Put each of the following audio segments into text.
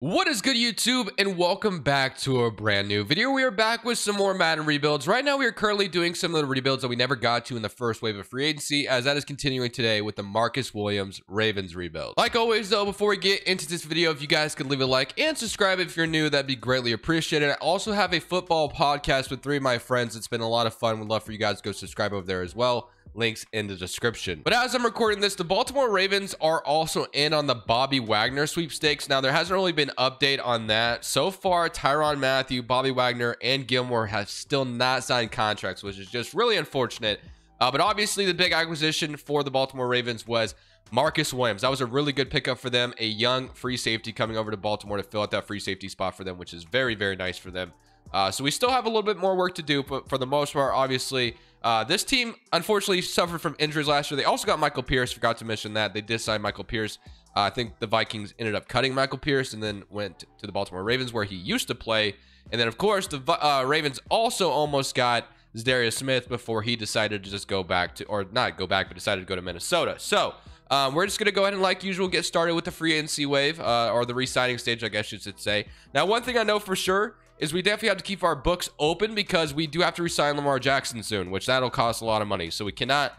What is good, YouTube, and welcome back to a brand new video. We are back with some more Madden rebuilds. Right now, we are currently doing some of the rebuilds that we never got to in the first wave of free agency, as that is continuing today with the Marcus Williams Ravens rebuild. Like always, though, before we get into this video, if you guys could leave a like and subscribe if you're new, that'd be greatly appreciated. I also have a football podcast with 3 of my friends. It's been a lot of fun. We'd love for you guys to go subscribe over there as well. Links in the description. But as I'm recording this, the Baltimore Ravens are also in on the Bobby Wagner sweepstakes. Now, there hasn't really been an update on that. So far, Tyrann Mathieu, Bobby Wagner, and Gilmore have still not signed contracts, which is just really unfortunate. But obviously, the big acquisition for the Baltimore Ravens was Marcus Williams. That was a really good pickup for them. A young free safety coming over to Baltimore to fill out that free safety spot for them, which is very, very nice for them. So we still have a little bit more work to do, but for the most part, obviously, this team unfortunately suffered from injuries last year. They also got Michael Pierce. Forgot to mention that they did sign Michael Pierce. I think the Vikings ended up cutting Michael Pierce and then went to the Baltimore Ravens, where he used to play. And then, of course, the Ravens also almost got Darius Smith before he decided to just go back to, or not go back, but decided to go to Minnesota. So we're just going to go ahead and, like usual, get started with the free agency wave, or the re-signing stage, I guess you should say. Now, one thing I know for sure is we definitely have to keep our books open, because we do have to re-sign Lamar Jackson soon, which that'll cost a lot of money. So we cannot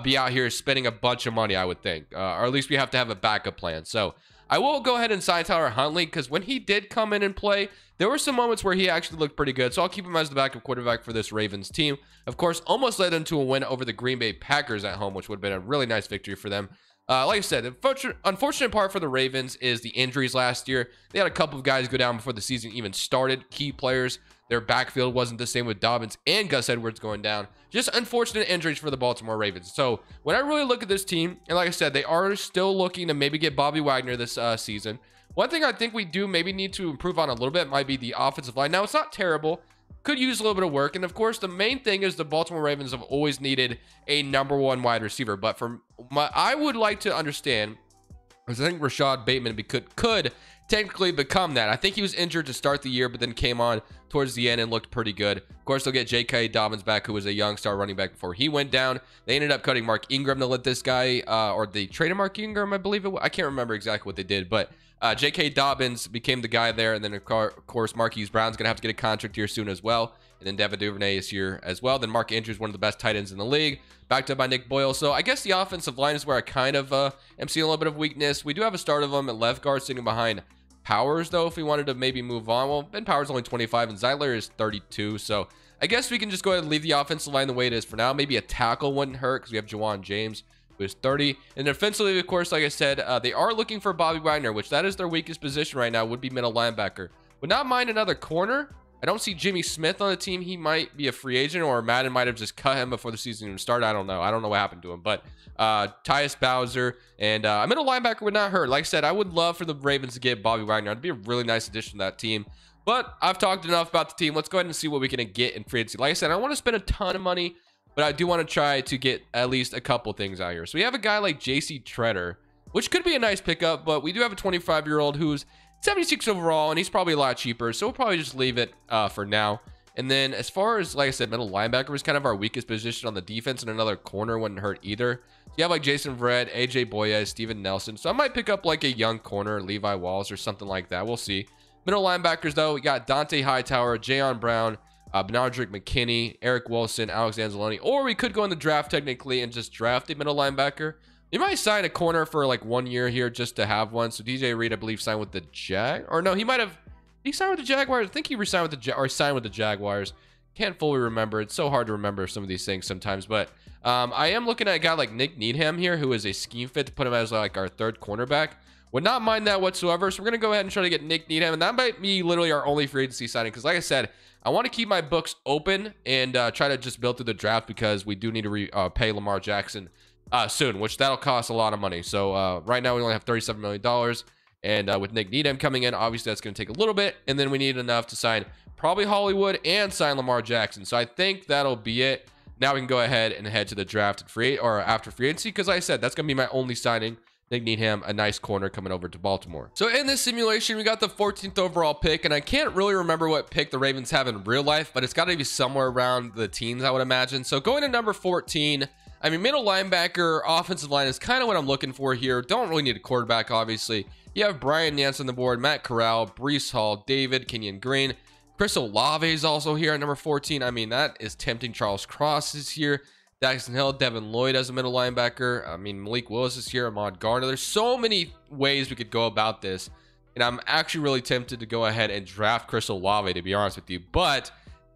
be out here spending a bunch of money, I would think, or at least we have to have a backup plan. So I will go ahead and sign Tyler Huntley, because when he did come in and play, there were some moments where he actually looked pretty good. So I'll keep him as the backup quarterback for this Ravens team. Of course, almost led them to a win over the Green Bay Packers at home, which would have been a really nice victory for them. Like I said, the unfortunate part for the Ravens is the injuries last year. They had a couple of guys go down before the season even started. Key players. Their backfield wasn't the same with Dobbins and Gus Edwards going down. Just unfortunate injuries for the Baltimore Ravens. So when I really look at this team, and like I said, they are still looking to maybe get Bobby Wagner this season. One thing I think we do maybe need to improve on a little bit might be the offensive line. Now, it's not terrible. Could use a little bit of work. And of course, the main thing is the Baltimore Ravens have always needed a #1 wide receiver. But I would like to understand, because I think Rashad Bateman could technically become that. I think he was injured to start the year, but then came on towards the end and looked pretty good. Of course, they'll get J.K. Dobbins back, who was a young star running back before he went down. They ended up cutting Mark Ingram to let this guy, or they traded Mark Ingram, I believe it was. I can't remember exactly what they did, but J.K. Dobbins became the guy there. And then, of course, Marquise Brown's going to have to get a contract here soon as well. And then Devin Duvernay is here as well. Then Mark Andrews, one of the best tight ends in the league, backed up by Nick Boyle. So I guess the offensive line is where I kind of am seeing a little bit of weakness. We do have a start of them at left guard sitting behind Powers, though, if we wanted to maybe move on. Well, Ben Powers is only 25 and Zeitler is 32. So I guess we can just go ahead and leave the offensive line the way it is for now. Maybe a tackle wouldn't hurt, because we have Jawan James, who is 30. And defensively, of course, like I said, they are looking for Bobby Wagner, which that is their weakest position right now, would be middle linebacker. Would not mind another corner. I don't see Jimmy Smith on the team. He might be a free agent, or Madden might have just cut him before the season even started. I don't know. I don't know what happened to him. But Tyus Bowser and a middle linebacker would not hurt. Like I said, I would love for the Ravens to get Bobby Wagner. It'd be a really nice addition to that team. But I've talked enough about the team. Let's go ahead and see what we can get in free agency. Like I said, I don't want to spend a ton of money, but I do want to try to get at least a couple things out here. So we have a guy like J.C. Treader, which could be a nice pickup, but we do have a 25-year-old who's 76 overall, and he's probably a lot cheaper, so we'll probably just leave it for now. And then as far as, like I said, middle linebacker was kind of our weakest position on the defense, and another corner wouldn't hurt either. So you have like Jason Verrett, AJ Boyez, Steven Nelson. So I might pick up like a young corner, Levi Walls or something like that. We'll see. Middle linebackers, though, we got Dante Hightower, Jayon Brown, Benardrick McKinney, Eric Wilson, Alex Anzalone. Or we could go in the draft technically and just draft a middle linebacker. You might sign a corner for like 1 year here just to have one. So DJ Reed, I believe, signed with the or no, he might have. Did he sign with the Jaguars? I think he resigned with the signed with the Jaguars. Can't fully remember. It's so hard to remember some of these things sometimes. But I am looking at a guy like Nick Needham here, who is a scheme fit to put him as like our 3rd cornerback. Would not mind that whatsoever. So we're going to go ahead and try to get Nick Needham. And that might be literally our only free agency signing. Because like I said, I want to keep my books open and try to just build through the draft, because we do need to pay Lamar Jackson soon, which that'll cost a lot of money. So right now we only have $37 million. And with Nick Needham coming in, obviously that's going to take a little bit. And then we need enough to sign probably Hollywood and sign Lamar Jackson. So I think that'll be it. Now we can go ahead and head to the draft after free agency, because like I said, that's going to be my only signing. Nick Needham, a nice corner coming over to Baltimore. So in this simulation, we got the 14th overall pick, and I can't really remember what pick the Ravens have in real life, but it's got to be somewhere around the teens, I would imagine. So going to number 14, I mean, middle linebacker, offensive line is kind of what I'm looking for here. Don't really need a quarterback, obviously. You have Brian Nance on the board, Matt Corral, Breece Hall, David, Kenyon Green. Chris Olave is also here at number 14. I mean, that is tempting. Charles Cross is here. Daxton Hill, Devin Lloyd as a middle linebacker. I mean, Malik Willis is here. Ahmad Gardner. There's so many ways we could go about this. And I'm actually really tempted to go ahead and draft Chris Olave, to be honest with you. But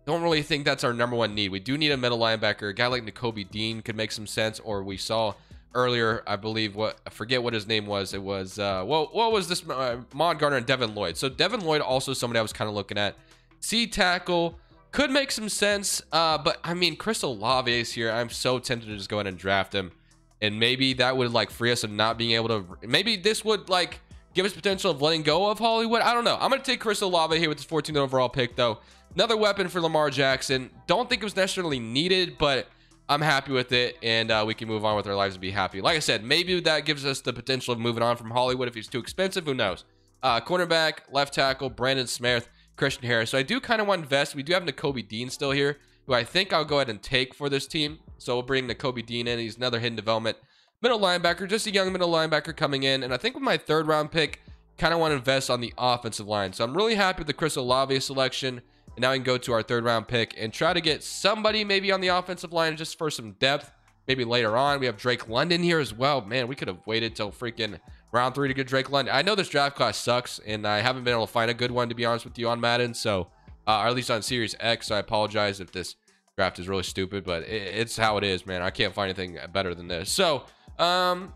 don't really think that's our number one need. We do need a middle linebacker. A guy like Nakobe Dean could make some sense. Or we saw earlier, I believe, I forget what his name was. It was, what was this? Ahmad Gardner and Devin Lloyd. So Devin Lloyd also somebody I was kind of looking at. C tackle could make some sense, but I mean, Chris Olave is here. I'm so tempted to just go ahead and draft him, and maybe that would like free us of not being able to. Maybe this would like give us potential of letting go of Hollywood. I don't know. I'm gonna take Chris Olave here with his 14th overall pick, though. Another weapon for Lamar Jackson. Don't think it was necessarily needed, but I'm happy with it, and we can move on with our lives and be happy. Like I said, maybe that gives us the potential of moving on from Hollywood if he's too expensive. Who knows? Cornerback, left tackle, Brandon Smith, Christian Harris. So I do kind of want to invest. We do have Nakobe Dean still here, who I think I'll go ahead and take for this team. So we'll bring Nakobe Dean in. He's another hidden development. Middle linebacker, just a young middle linebacker coming in. And I think with my third round pick, kind of want to invest on the offensive line. So I'm really happy with the Chris Olave selection. And now we can go to our third round pick and try to get somebody maybe on the offensive line just for some depth. Maybe later on. We have Drake London here as well. Man, we could have waited till freaking round 3 to get Drake London. I know this draft class sucks, and I haven't been able to find a good one, to be honest with you, on Madden. So, or at least on Series X. So I apologize if this draft is really stupid, but it's how it is, man. I can't find anything better than this. So, I'm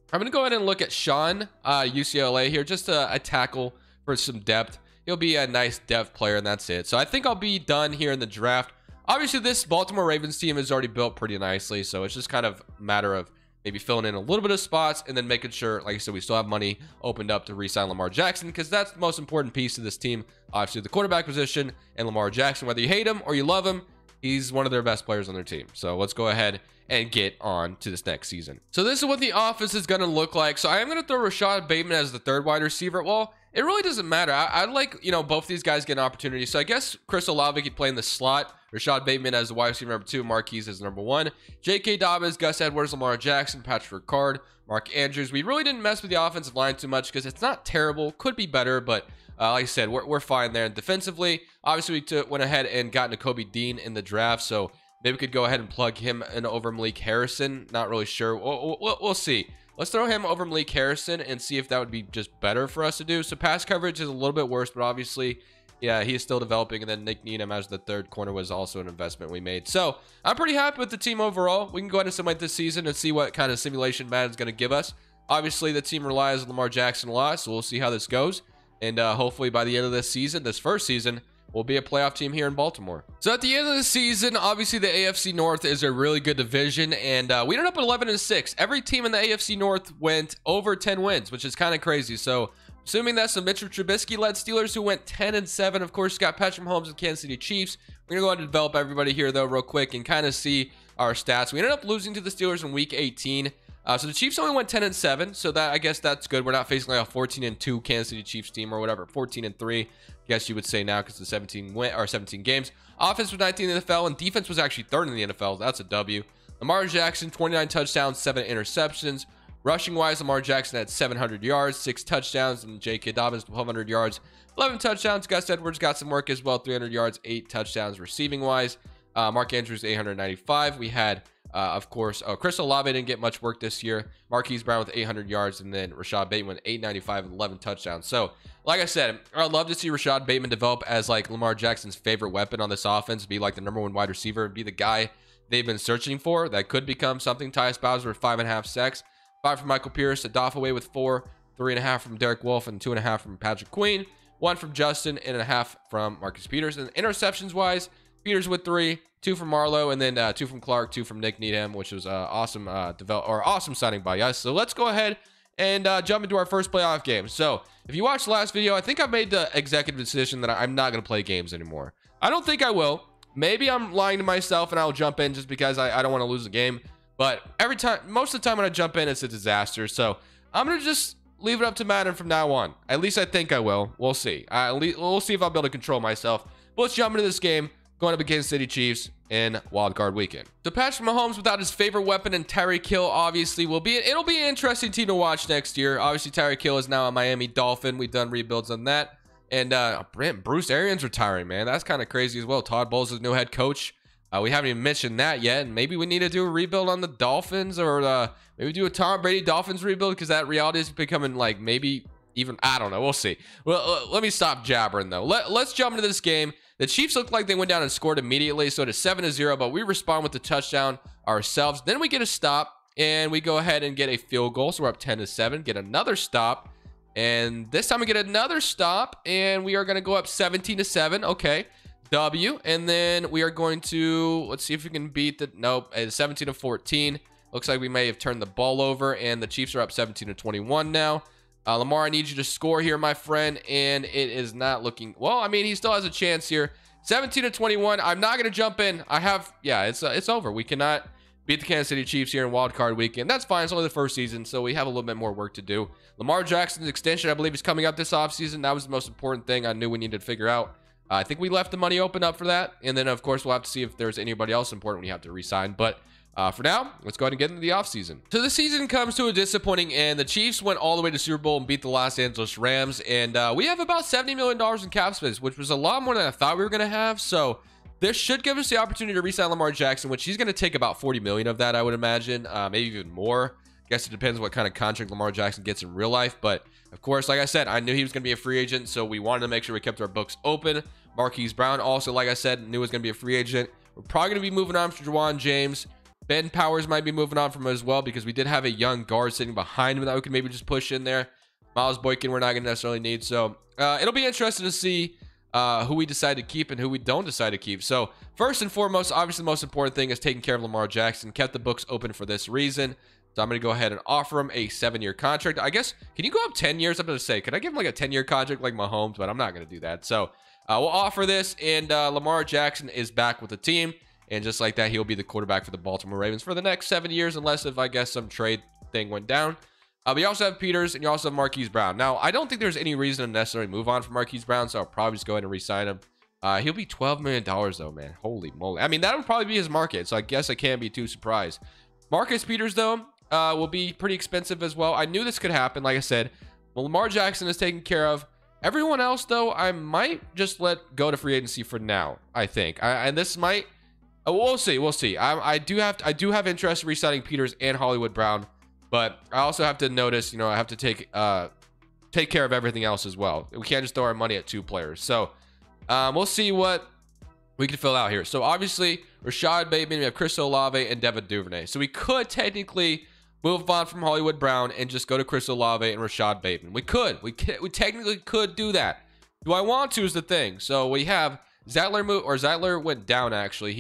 going to go ahead and look at Sean, UCLA here. Just a tackle for some depth. He'll be a nice depth player, and that's it. So I think I'll be done here in the draft. Obviously, this Baltimore Ravens team is already built pretty nicely, so it's just kind of a matter of maybe filling in a little bit of spots and then making sure, like I said, we still have money opened up to re-sign Lamar Jackson, because that's the most important piece of this team. Obviously, the quarterback position and Lamar Jackson, whether you hate him or you love him, he's one of their best players on their team. So let's go ahead and get on to this next season. So this is what the offense is going to look like. So I am going to throw Rashad Bateman as the third wide receiver. Well, it really doesn't matter. I'd like, both these guys get an opportunity. So I guess Chris Olave could play in the slot. Rashad Bateman as the wide receiver number 2. Marquise as number 1. J.K. Dobbins, Gus Edwards, Lamar Jackson, Patrick Ricard, Mark Andrews. We really didn't mess with the offensive line too much because it's not terrible. Could be better, but like I said, we're fine there. And defensively, obviously, we went ahead and got Nakobe Dean in the draft. So maybe we could go ahead and plug him in over Malik Harrison. Not really sure. We'll see. Let's throw him over Malik Harrison and see if that would be just better for us to do. So pass coverage is a little bit worse, but obviously, yeah, he is still developing. And then Nick Needham as the third corner was also an investment we made. So I'm pretty happy with the team overall. We can go ahead and simulate this season and see what kind of simulation Madden's going to give us. Obviously, the team relies on Lamar Jackson a lot, so we'll see how this goes. And hopefully by the end of this season, this first season, we'll be a playoff team here in Baltimore. So at the end of the season, obviously the AFC North is a really good division, and we ended up at 11-6. Every team in the AFC North went over 10 wins, which is kind of crazy. So assuming that's the Mitchell Trubisky-led Steelers who went 10-7. Of course, got Patrick Mahomes and Kansas City Chiefs. We're gonna go ahead and develop everybody here though real quick and kind of see our stats. We ended up losing to the Steelers in Week 18. So the Chiefs only went 10-7, so that I guess that's good. We're not facing like a 14-2 Kansas City Chiefs team or whatever. 14-3, I guess you would say now because the 17 games. Offense was 19th in the NFL, and defense was actually 3rd in the NFL. That's a W. Lamar Jackson, 29 touchdowns, 7 interceptions. Rushing wise, Lamar Jackson had 700 yards, 6 touchdowns, and J.K. Dobbins 1,200 yards, 11 touchdowns. Gus Edwards got some work as well, 300 yards, 8 touchdowns receiving wise. Mark Andrews 895. We had of course, Chris Olave didn't get much work this year. Marquise Brown with 800 yards, and then Rashad Bateman with 895 and 11 touchdowns. So, like I said, I'd love to see Rashad Bateman develop as like Lamar Jackson's favorite weapon on this offense, be like the #1 wide receiver, be the guy they've been searching for that could become something. Tyus Bowser with 5.5 sacks, 5 from Michael Pierce, Adolfo with 4, 3.5 from Derek Wolfe, and 2.5 from Patrick Queen, 1 from Justin, and 1.5 from Marcus Peters. And interceptions wise, Peters with 3, 2 from Marlowe, and then 2 from Clark, 2 from Nick Needham, which was awesome awesome signing by us. So let's go ahead and jump into our first playoff game. So if you watched the last video, I think I made the executive decision that I'm not going to play games anymore. I don't think I will. Maybe I'm lying to myself and I'll jump in just because I don't want to lose a game. But most of the time when I jump in, it's a disaster. So I'm going to just leave it up to Madden from now on. At least I think I will. We'll see. We'll see if I'll be able to control myself. But let's jump into this game. Going up against City Chiefs. in wildcard weekend. So Patrick Mahomes without his favorite weapon and Tyreek Hill obviously it'll be an interesting team to watch next year. Obviously Tyreek Hill is now a Miami Dolphin. We've done rebuilds on that. And Bruce Arians retiring, man. That's kind of crazy as well. Todd Bowles is new head coach. We haven't even mentioned that yet. And maybe we need to do a rebuild on the Dolphins, or maybe do a Tom Brady Dolphins rebuild, because that reality is becoming like maybe even, I don't know. We'll see. Well, let me stop jabbering though. Let's jump into this game. The Chiefs looked like they went down and scored immediately, so it's 7-0, but we respond with the touchdown ourselves. Then we get a stop, and we go ahead and get a field goal, so we're up 10-7. Get another stop, and this time we get another stop, and we are going to go up 17-7. Okay, W, and then we are going to, let's see if we can beat the, nope, it's 17-14. Looks like we may have turned the ball over, and the Chiefs are up 17-21 now. Lamar, I need you to score here, my friend, and it is not looking well. I mean, he still has a chance here. 17-21. I'm not going to jump in. It's over. We cannot beat the Kansas City Chiefs here in Wild Card Weekend. That's fine. It's only the first season, so we have a little bit more work to do. Lamar Jackson's extension, I believe, is coming up this offseason. That was the most important thing I knew we needed to figure out. I think we left the money open up for that, and then, of course, we'll have to see if there's anybody else important we have to re-sign, but for now, let's go ahead and get into the offseason. So the season comes to a disappointing end. The Chiefs went all the way to Super Bowl and beat the Los Angeles Rams. And we have about $70 million in cap space, which was a lot more than I thought we were going to have. So this should give us the opportunity to re-sign Lamar Jackson, which he's going to take about $40 million of that, I would imagine. Maybe even more. I guess it depends what kind of contract Lamar Jackson gets in real life. But, of course, like I said, I knew he was going to be a free agent. So we wanted to make sure we kept our books open. Marquise Brown also, like I said, knew he was going to be a free agent. We're probably going to be moving on from Juwan James. Ben Powers might be moving on from him as well, because we did have a young guard sitting behind him that we could maybe just push in there. Miles Boykin we're not going to necessarily need. So it'll be interesting to see who we decide to keep and who we don't decide to keep. So first and foremost, obviously the most important thing is taking care of Lamar Jackson. Kept the books open for this reason. So I'm going to go ahead and offer him a 7-year contract. I guess, can you go up 10 years? I'm going to say, could I give him like a 10-year contract like Mahomes? But I'm not going to do that. So we'll offer this, and Lamar Jackson is back with the team. And just like that, he'll be the quarterback for the Baltimore Ravens for the next 7 years, unless if, I guess, some trade thing went down. But you also have Peters, and you also have Marquise Brown. Now, I don't think there's any reason to necessarily move on from Marquise Brown, so I'll probably just go ahead and re-sign him. He'll be $12 million, though, man. Holy moly. I mean, that would probably be his market, so I guess I can't be too surprised. Marcus Peters, though, will be pretty expensive as well. I knew this could happen, like I said. Well, Lamar Jackson is taken care of. Everyone else, though, I might just let go to free agency for now, I think. And this might... We'll see. We'll see. I do have interest in re-signing Peters and Hollywood Brown, but I also have to notice, you know, I have to take care of everything else as well. We can't just throw our money at 2 players. So we'll see what we can fill out here. So obviously, Rashad Bateman, we have Chris Olave and Devin Duvernay. So we could technically move on from Hollywood Brown and just go to Chris Olave and Rashad Bateman. We technically could do that. Do I want to is the thing. So we have Zeitler went down, actually.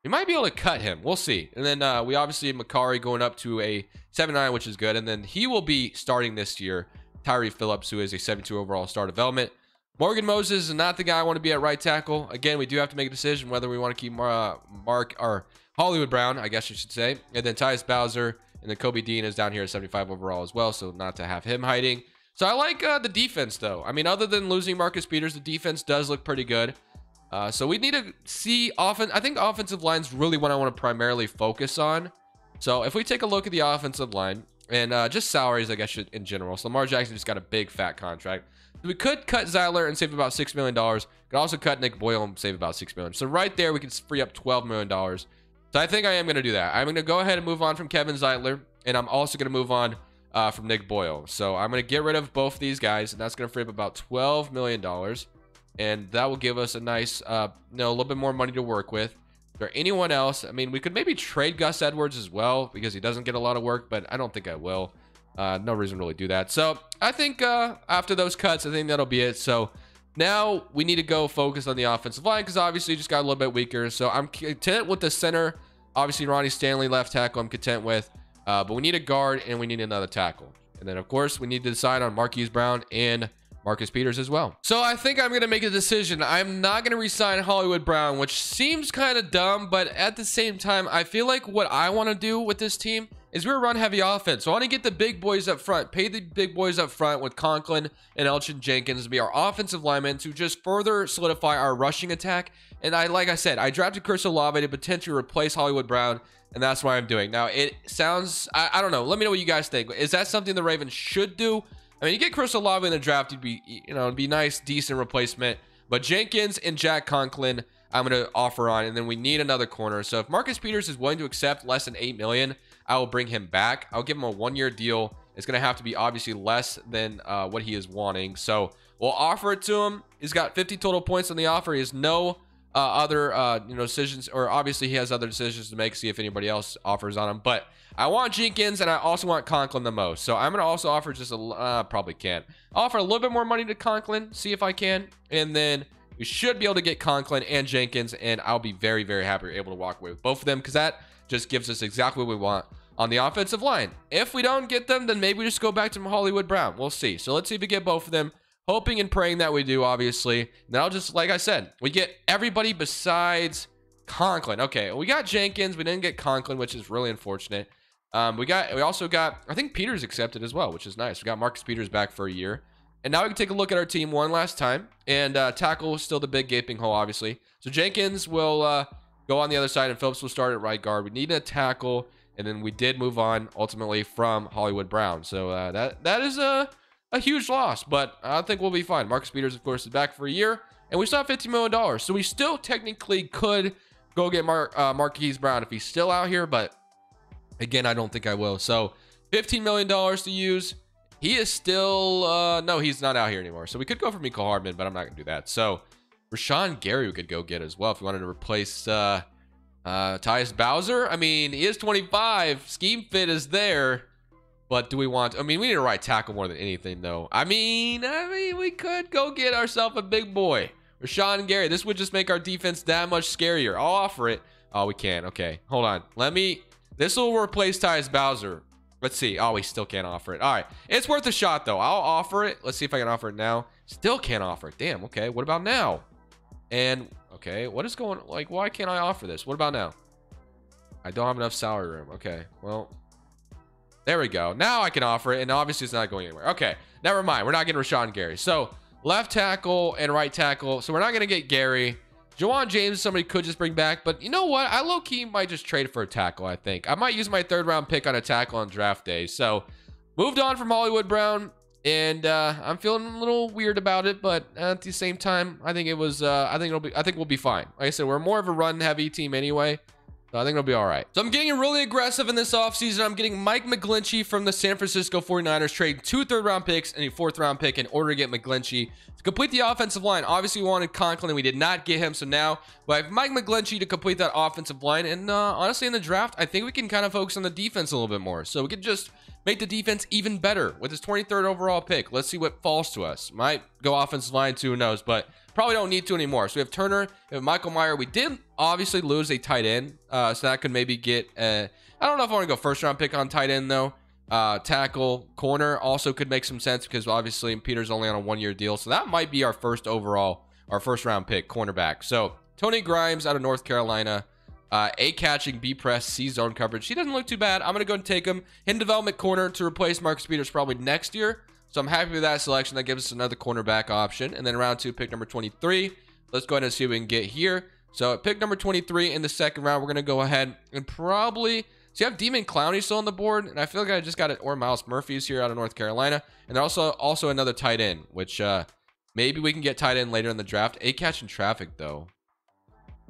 We might be able to cut him. We'll see. And then we obviously have Makari going up to a 7-9, which is good. And then he will be starting this year. Tyree Phillips, who is a 72 overall star development. Morgan Moses is not the guy I want to be at right tackle. Again, we do have to make a decision whether we want to keep Hollywood Brown, I guess I should say. And then Tyus Bowser, and then Kobe Dean is down here at 75 overall as well. So not to have him hiding. So I like the defense, though. I mean, other than losing Marcus Peters, the defense does look pretty good. So we need to see offense. I think offensive line's really what I want to primarily focus on. So if we take a look at the offensive line and just salaries, I guess, in general. So Lamar Jackson just got a big fat contract. So we could cut Zeitler and save about $6 million. Could also cut Nick Boyle and save about $6 million. So right there, we could free up $12 million. So I think I am going to do that. I'm going to go ahead and move on from Kevin Zeitler. And I'm also going to move on from Nick Boyle. So I'm going to get rid of both these guys. And that's going to free up about $12 million. And that will give us a nice, a little bit more money to work with. Is there anyone else? I mean, we could maybe trade Gus Edwards as well, because he doesn't get a lot of work, but I don't think I will. No reason to really do that. So I think after those cuts, I think that'll be it. So now we need to go focus on the offensive line, because obviously just got a little bit weaker. So I'm content with the center. Obviously, Ronnie Stanley, left tackle, I'm content with. But we need a guard and we need another tackle. And then, of course, we need to decide on Marquise Brown and Marcus Peters as well. So I think I'm going to make a decision. I'm not going to re-sign Hollywood Brown, which seems kind of dumb, but at the same time, I feel like what I want to do with this team is we're a run-heavy offense. So I want to get the big boys up front, pay the big boys up front with Conklin and Elgin Jenkins to be our offensive linemen to just further solidify our rushing attack. And like I said, I drafted Chris Olave to potentially replace Hollywood Brown, and that's what I'm doing. Now, it sounds, I don't know. Let me know what you guys think. Is that something the Ravens should do? I mean, you get Chris Olave in the draft, it'd be, it'd be nice, decent replacement. But Jenkins and Jack Conklin, I'm going to offer on, and then we need another corner. So if Marcus Peters is willing to accept less than $8 million, I will bring him back. I'll give him a 1-year deal. It's going to have to be obviously less than what he is wanting. So we'll offer it to him. He's got 50 total points on the offer. He has no other decisions, or obviously he has other decisions to make, see if anybody else offers on him. But I want Jenkins and I also want Conklin the most. So I'm going to also offer just probably can't. I'll offer a little bit more money to Conklin, see if I can. And then we should be able to get Conklin and Jenkins, and I'll be very, very happy we're able to walk away with both of them, because that just gives us exactly what we want on the offensive line. If we don't get them, then maybe we just go back to Hollywood Brown. We'll see. So let's see if we get both of them. Hoping and praying that we do, obviously. And then I'll just, like I said, we get everybody besides Conklin. Okay, we got Jenkins. We didn't get Conklin, which is really unfortunate. We also got, I think Peters accepted as well, which is nice. We got Marcus Peters back for a year. And now we can take a look at our team one last time. And tackle is still the big gaping hole, obviously. So Jenkins will go on the other side, and Phillips will start at right guard. We need a tackle, and then we did move on ultimately from Hollywood Brown. So that is a huge loss, but I think we'll be fine. Marcus Peters, of course, is back for a year, and we still have $50 million. So we still technically could go get Marquise Brown if he's still out here, but again, I don't think I will. So $15 million to use. He is still, no, he's not out here anymore. So we could go for Mecole Hardman, but I'm not going to do that. So Rashawn Gary we could go get as well if we wanted to replace Tyus Bowser. I mean, he is 25. Scheme fit is there. But do we want, I mean, we need a right tackle more than anything, though. I mean, we could go get ourselves a big boy. Rashawn Gary. This would just make our defense that much scarier. I'll offer it. Oh, we can't. Okay, hold on. This will replace Tyus Bowser. Let's see. Oh, we still can't offer it. All right. It's worth a shot, though. I'll offer it. Let's see if I can offer it now. Still can't offer it. Damn, okay. What about now? And, okay, what is going, like, why can't I offer this? What about now? I don't have enough salary room. Okay, well, there we go. Now I can offer it, and obviously it's not going anywhere. Okay, never mind. We're not getting Rashawn Gary. So, left tackle and right tackle. So, we're not going to get Gary. Jawan James, somebody could just bring back. But you know what? I low-key might just trade for a tackle, I think. I might use my third-round pick on a tackle on draft day. So, moved on from Hollywood Brown. And I'm feeling a little weird about it. But at the same time, I think it was, I think we'll be fine. Like I said, we're more of a run-heavy team anyway. So I think it'll be all right. So I'm getting really aggressive in this offseason. I'm getting Mike McGlinchey from the San Francisco 49ers, trading 2 third-round picks and a 4th-round pick in order to get McGlinchey to complete the offensive line. Obviously, we wanted Conklin, and we did not get him. So now we have Mike McGlinchey to complete that offensive line. And honestly, in the draft, I think we can kind of focus on the defense a little bit more. So we could just make the defense even better with his 23rd overall pick. Let's see what falls to us. Might go offensive line too, who knows, but probably don't need to anymore. So we have Turner, we have Michael Meyer. We did obviously lose a tight end, so that could maybe get I don't know if I want to go first-round pick on tight end, though. Tackle, corner also could make some sense because obviously Peter's only on a 1-year deal, so that might be our first-round pick, cornerback. So Tony Grimes out of North Carolina, A catching, B press, C zone coverage. He doesn't look too bad. I'm going to go and take him in development corner to replace Marcus Peters probably next year. So I'm happy with that selection. That gives us another cornerback option. And then round 2, pick number 23. Let's go ahead and see what we can get here. So at pick number 23 in the second round, we're going to go ahead and probably, so you have Demon Clowney still on the board. And I feel like I just got it, or Miles Murphy's here out of North Carolina. And also another tight end, which maybe we can get tight end later in the draft. A catch in traffic, though.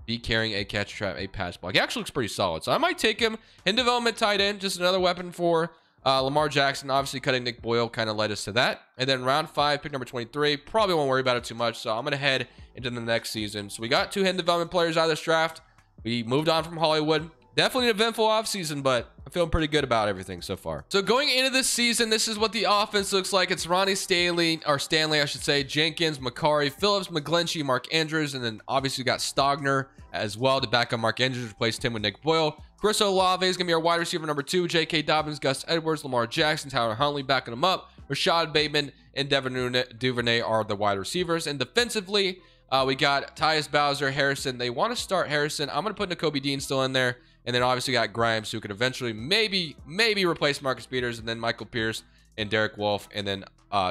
B carrying, A catch trap, A pass block. He actually looks pretty solid. So I might take him in development tight end. Just another weapon for Lamar Jackson. Obviously cutting Nick Boyle kind of led us to that. And then round 5, pick number 23. Probably won't worry about it too much. So I'm going to head into the next season. So we got 2 head development players out of this draft. We moved on from Hollywood. Definitely an eventful offseason, but I'm feeling pretty good about everything so far. So going into this season, this is what the offense looks like. It's Ronnie Stanley, I should say, Jenkins, Macari, Phillips, McGlinchey, Mark Andrews, and then obviously we got Stogner as well to back up Mark Andrews, replaced him with Nick Boyle. Chris Olave is going to be our wide receiver number 2. J.K. Dobbins, Gus Edwards, Lamar Jackson, Tyler Huntley backing him up. Rashad Bateman and Devin Duvernay are the wide receivers. And defensively, we got Tyus Bowser, Harrison. They want to start Harrison. I'm going to put Nakobe Dean still in there. And then obviously got Grimes, who could eventually maybe replace Marcus Peters, and then Michael Pierce and Derek Wolfe, and then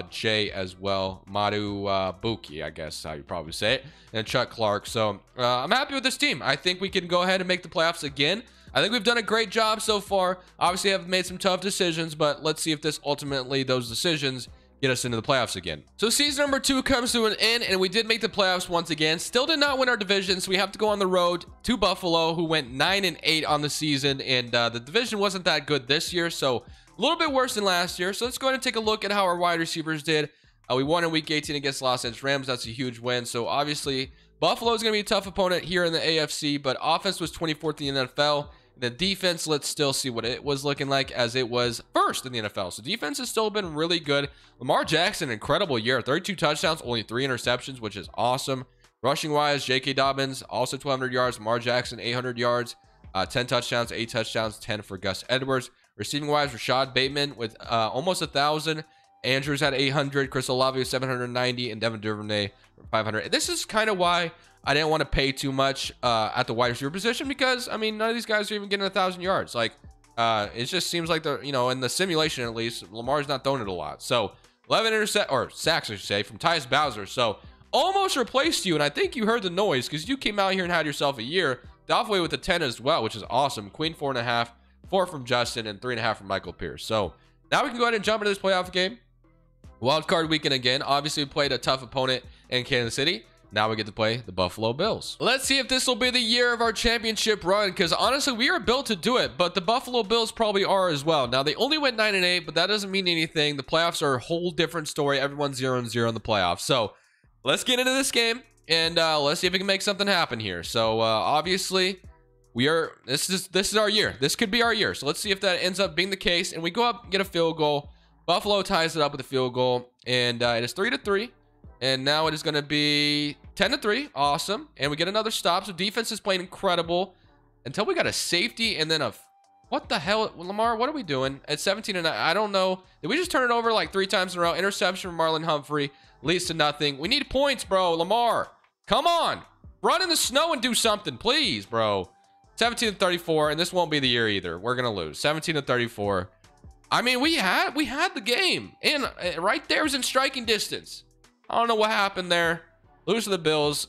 Jay as well. Madu Buki, I guess how you probably say it, and Chuck Clark. So I'm happy with this team. I think we can go ahead and make the playoffs again. I think we've done a great job so far. Obviously, I've made some tough decisions, but let's see if this ultimately, those decisions, get us into the playoffs again. So season number 2 comes to an end, and we did make the playoffs once again. Still did not win our division, so we have to go on the road to Buffalo, who went 9-8 on the season, and the division wasn't that good this year, so a little bit worse than last year. So let's go ahead and take a look at how our wide receivers did. We won in week 18 against Los Angeles Rams. That's a huge win. So obviously, Buffalo is going to be a tough opponent here in the AFC, but offense was 24th in the NFL. The defense, let's still see what it was looking like, as it was first in the NFL. So defense has still been really good. Lamar Jackson, incredible year. 32 touchdowns, only 3 interceptions, which is awesome. Rushing wise, J.K. Dobbins, also 1,200 yards. Lamar Jackson, 800 yards. 10 touchdowns, 8 touchdowns, 10 for Gus Edwards. Receiving wise, Rashad Bateman with almost 1,000. Andrews had 800. Chris Olave with 790. And Devin Duvernay 500. This is kind of why I didn't want to pay too much at the wide receiver position, because I mean, none of these guys are even getting 1,000 yards. Like, it just seems like in the simulation at least, Lamar's not throwing it a lot. So 11 sacks, I should say, from Tyus Bowser. So almost replaced you, and I think you heard the noise because you came out here and had yourself a year. Doffway with the 10 as well, which is awesome. Queen 4.5, 4 from Justin, and 3.5 from Michael Pierce. So now we can go ahead and jump into this playoff game. Wild card weekend again. Obviously, we played a tough opponent in Kansas City. Now we get to play the Buffalo Bills. Let's see if this will be the year of our championship run, because honestly, we are built to do it, but the Buffalo Bills probably are as well. Now, they only went 9-8, but that doesn't mean anything. The playoffs are a whole different story. Everyone's 0-0 in the playoffs. So let's get into this game, and let's see if we can make something happen here. So obviously, this is our year. This could be our year. So let's see if that ends up being the case, and we go up and get a field goal. Buffalo ties it up with a field goal, and it is 3-3. And now it is going to be 10-3. Awesome. And we get another stop. So defense is playing incredible until we got a safety and then what the hell, Lamar, what are we doing at 17-9? I don't know. Did we just turn it over like 3 times in a row? Interception from Marlon Humphrey leads to nothing. We need points, bro. Lamar, come on. Run in the snow and do something, please, bro. 17-34, and this won't be the year either. We're going to lose. 17-34. I mean, we had the game. And right there was in striking distance. I don't know what happened there. Lose to the Bills.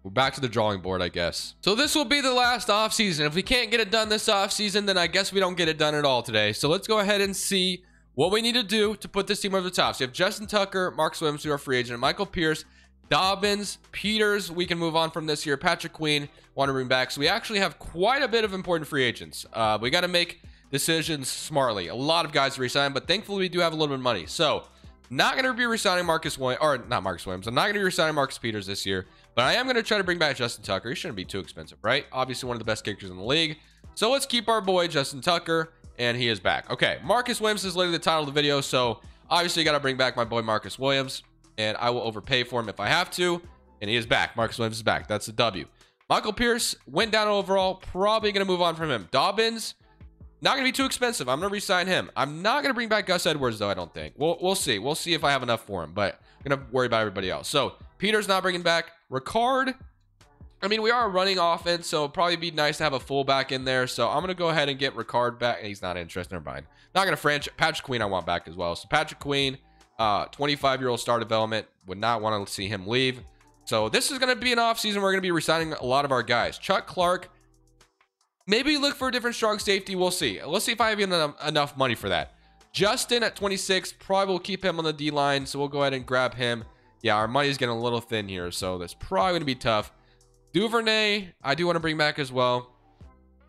We're back to the drawing board, I guess. So this will be the last offseason. If we can't get it done this offseason, then I guess we don't get it done at all today. So let's go ahead and see what we need to do to put this team over the top. So you have Justin Tucker, Mark Williams, who are free agent, Michael Pierce, Dobbins, Peters. We can move on from this year. Patrick Queen, want to bring back. So we actually have quite a bit of important free agents. We got to make decisions smartly. A lot of guys to resign, but thankfully we do have a little bit of money. So not going to be resigning Marcus Williams, or not Marcus Williams. I'm not going to be resigning Marcus Peters this year, but I am going to try to bring back Justin Tucker. He shouldn't be too expensive, right? Obviously, one of the best kickers in the league. So let's keep our boy Justin Tucker, and he is back. Okay, Marcus Williams is literally the title of the video, so obviously, got to bring back my boy Marcus Williams, and I will overpay for him if I have to, and he is back. Marcus Williams is back. That's a W. Michael Pierce went down overall. Probably going to move on from him. Dobbins, not going to be too expensive. I'm going to re-sign him. I'm not going to bring back Gus Edwards, though, I don't think. We'll see. We'll see if I have enough for him, but I'm going to worry about everybody else. So, Peter's not bringing back. Ricard, I mean, we are a running offense, so it'd probably be nice to have a fullback in there. So, I'm going to go ahead and get Ricard back. He's not interested. Never mind. Not going to franchise. Patrick Queen I want back as well. So, Patrick Queen, 25-year-old star development. Would not want to see him leave. So, this is going to be an offseason. We're going to be resigning a lot of our guys. Chuck Clark, maybe look for a different strong safety. We'll see. Let's see if I have enough money for that. Justin at 26. Probably will keep him on the D-line, so we'll go ahead and grab him. Yeah, our money's getting a little thin here, so that's probably going to be tough. Duvernay, I do want to bring back as well.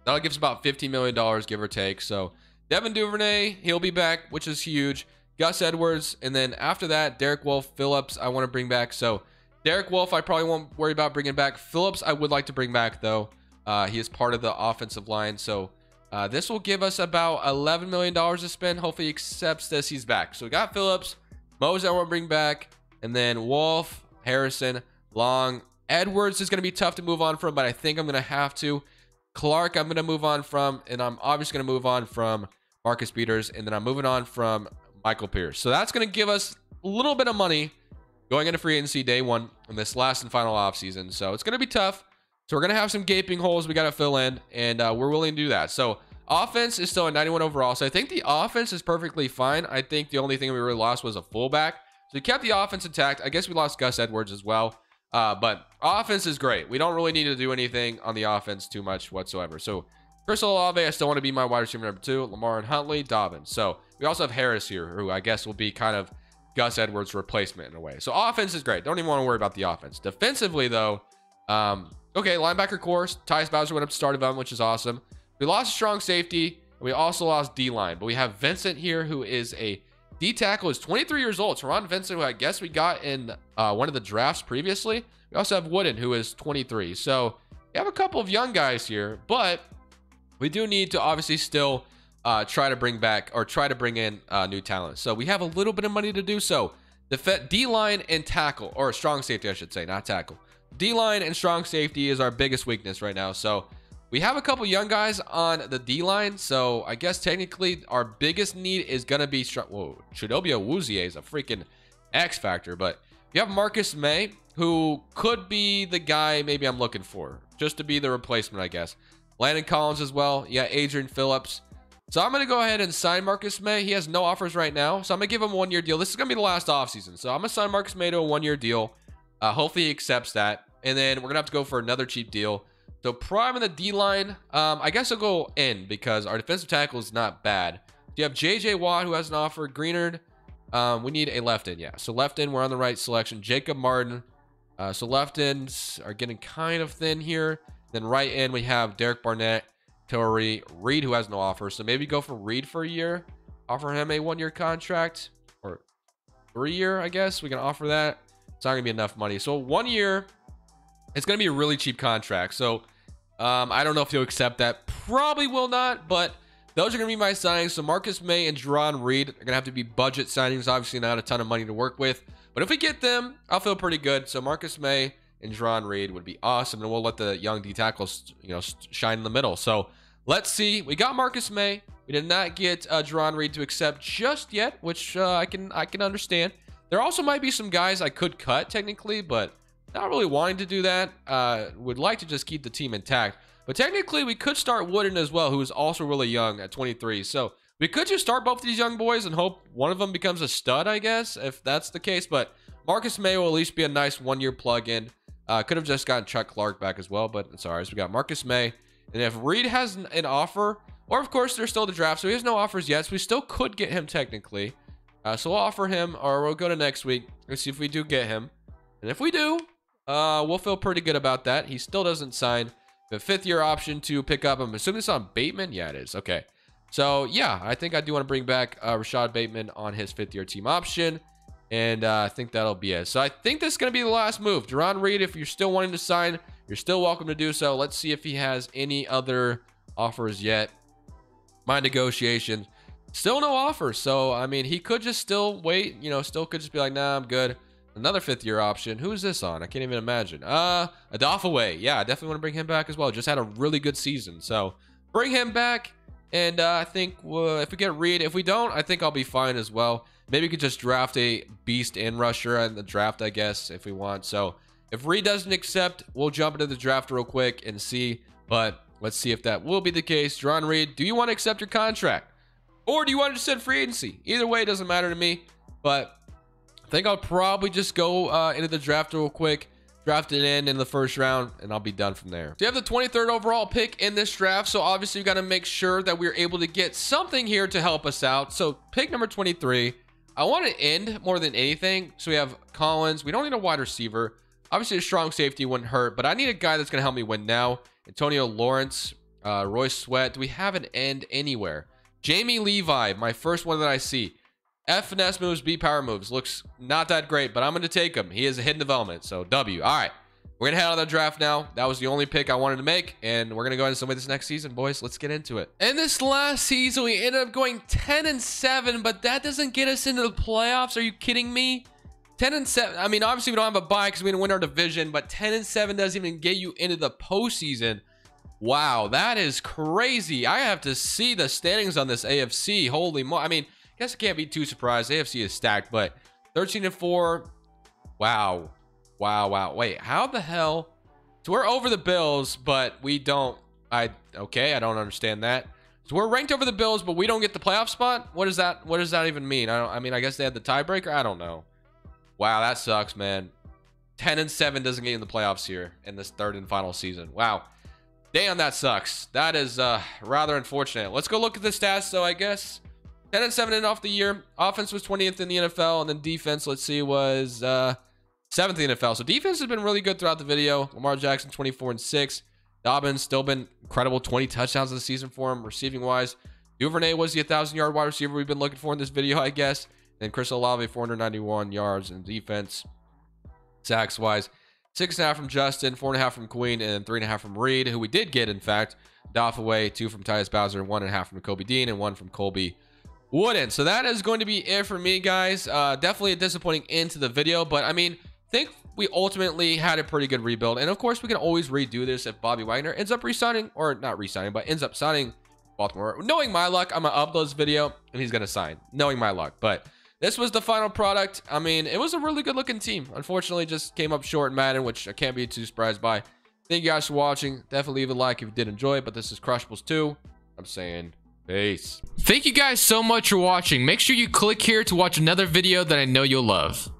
That'll give us about $15 million, give or take. So, Devin Duvernay, he'll be back, which is huge. Gus Edwards, and then after that, Derek Wolfe, Phillips, I want to bring back. So, Derek Wolfe, I probably won't worry about bringing back. Phillips, I would like to bring back, though. He is part of the offensive line. So this will give us about $11 million to spend. Hopefully he accepts this. He's back. So we got Phillips, Mose I want to bring back, and then Wolf, Harrison, Long. Edwards is going to be tough to move on from, but I think I'm going to have to. Clark, I'm going to move on from, and I'm obviously going to move on from Marcus Peters, and then I'm moving on from Michael Pierce. So that's going to give us a little bit of money going into free agency day one in this last and final offseason. So it's going to be tough. So we're going to have some gaping holes we got to fill in, and we're willing to do that. So offense is still a 91 overall. So I think the offense is perfectly fine. I think the only thing we really lost was a fullback. So we kept the offense intact. I guess we lost Gus Edwards as well. But offense is great. We don't really need to do anything on the offense too much whatsoever. So Chris Olave, I still want to be my wide receiver number 2. Lamar and Huntley, Dobbins. So we also have Harris here, who I guess will be kind of Gus Edwards' replacement in a way. So offense is great. Don't even want to worry about the offense. Defensively, though, okay, linebacker course. Tyus Bowser went up to start of them, which is awesome. We lost a strong safety. And we also lost D-line. But we have Vincent here, who is a D-tackle. Is 23 years old. Teron Vincent, who I guess we got in one of the drafts previously. We also have Wooden, who is 23. So we have a couple of young guys here. But we do need to obviously still try to bring in new talent. So we have a little bit of money to do so. D-line and tackle, or strong safety, I should say, not tackle. D-line and strong safety is our biggest weakness right now. So we have a couple young guys on the D-line. So I guess technically our biggest need is going to be Chidobe Awuzie is a freaking X factor. But you have Marcus May, who could be the guy maybe I'm looking for, just to be the replacement, I guess. Landon Collins as well. Yeah, Adrian Phillips. So I'm going to go ahead and sign Marcus May. He has no offers right now. So I'm going to give him a 1-year deal. This is going to be the last offseason. So I'm going to sign Marcus May to a 1-year deal. Hopefully he accepts that. And then we're going to have to go for another cheap deal. So prime in the D-line. I guess I'll go in because our defensive tackle is not bad. You have J.J. Watt, who has an offer. Greenard. We need a left end. Yeah. So left end, we're on the right selection. Jacob Martin. So left ends are getting kind of thin here. Then right end, we have Derek Barnett. Reed, who has no offer. So maybe go for Reed for a year. Offer him a 1-year contract. Or 3-year, I guess. We can offer that. It's not going to be enough money. So 1 year, it's going to be a really cheap contract. So I don't know if he'll accept that. Probably will not. But those are going to be my signings. So Marcus May and Jerron Reed are going to have to be budget signings. Obviously not a ton of money to work with. But if we get them, I'll feel pretty good. So Marcus May and Jerron Reed would be awesome. And we'll let the young D tackles, shine in the middle. So let's see. We got Marcus May. We did not get Jerron Reed to accept just yet, which I can understand. There also might be some guys I could cut technically, but not really wanting to do that. Would like to just keep the team intact. But technically, we could start Wooden as well, who is also really young at 23. So we could just start both of these young boys and hope one of them becomes a stud, I guess, if that's the case. But Marcus May will at least be a nice 1-year plug-in. Could have just gotten Chuck Clark back as well, but it's all right. So we got Marcus May. And if Reed has an offer, or of course there's still the draft, so he has no offers yet, so we still could get him technically. So we'll offer him, or we'll go to next week. Let's see if we do get him. And if we do, we'll feel pretty good about that. He still doesn't sign the 5th-year option to pick up. I'm assuming it's on Bateman. Yeah, it is. Okay. So yeah, I think I do want to bring back Rashad Bateman on his 5th-year team option. And I think that'll be it. So I think this is going to be the last move. Jerron Reed, if you're still wanting to sign, you're still welcome to do so. Let's see if he has any other offers yet. My negotiation, still no offers. So, I mean, he could just still wait. Still could just be like, nah, I'm good. Another 5th-year option. Who's this on? I can't even imagine. Adolfo. Yeah, I definitely want to bring him back as well. Just had a really good season. So, bring him back. And I think if we get Reed, if we don't, I think I'll be fine as well. Maybe we could just draft a beast in rusher in the draft, I guess, if we want. So if Reed doesn't accept, we'll jump into the draft real quick and see. But let's see if that will be the case. Jerron Reed, do you want to accept your contract? Or do you want to just send free agency? Either way, it doesn't matter to me. But I think I'll probably just go into the draft real quick. Draft it in the first round, and I'll be done from there. So you have the 23rd overall pick in this draft. So obviously, you got to make sure that we're able to get something here to help us out. So pick number 23. I want to end more than anything. So we have Collins. We don't need a wide receiver. Obviously, a strong safety wouldn't hurt, but I need a guy that's going to help me win now. Antonio Lawrence, Royce Sweat. Do we have an end anywhere? Jamie Levi, my first one that I see. F finesse moves, B power moves. Looks not that great, but I'm going to take him. He is a hidden development, so W. All right. We're going to head out of the draft now. That was the only pick I wanted to make, and we're going to go ahead and submit this next season, boys. Let's get into it. In this last season, we ended up going 10-7, but that doesn't get us into the playoffs. Are you kidding me? 10-7. I mean, obviously, we don't have a bye because we didn't win our division, but 10-7 doesn't even get you into the postseason. Wow, that is crazy. I have to see the standings on this AFC. Holy moly. I mean, I guess I can't be too surprised. AFC is stacked, but 13-4. Wow. Wow. Wait, how the hell So we're over the Bills, but we don't. Okay, I don't understand that. So we're ranked over the Bills, but we don't get the playoff spot. What does that even mean? I mean, I guess they had the tiebreaker. I don't know. Wow, that sucks, man. 10-7 doesn't get in the playoffs here in this third and final season. Wow. Damn, that sucks. That is rather unfortunate. Let's go look at the stats, though, I guess. 10-7 in off the year. Offense was 20th in the NFL, and then defense, let's see, was 7th in the NFL. So defense has been really good throughout the video. Lamar Jackson, 24-6. Dobbins, still been incredible. 20 touchdowns this season for him, receiving-wise. Duvernay was the 1,000-yard wide receiver we've been looking for in this video, I guess. And Chris Olave, 491 yards in defense. Sacks-wise, 6.5 from Justin, 4.5 from Queen, and 3.5 from Reed, who we did get, in fact. Doff away, 2 from Tyus Bowser, 1.5 from Kobe Dean, and 1 from Colby Wooden. So that is going to be it for me, guys. Definitely a disappointing end to the video, but I mean, I think we ultimately had a pretty good rebuild. And of course, we can always redo this if Bobby Wagner ends up re-signing, or not re-signing, but ends up signing Baltimore. Knowing my luck, I'm going to upload this video, and he's going to sign. Knowing my luck, but this was the final product. I mean, it was a really good looking team. Unfortunately, just came up short in Madden, which I can't be too surprised by. Thank you guys for watching. Definitely leave a like if you did enjoy it. But this is Crushables 2. I'm saying peace. Thank you guys so much for watching. Make sure you click here to watch another video that I know you'll love.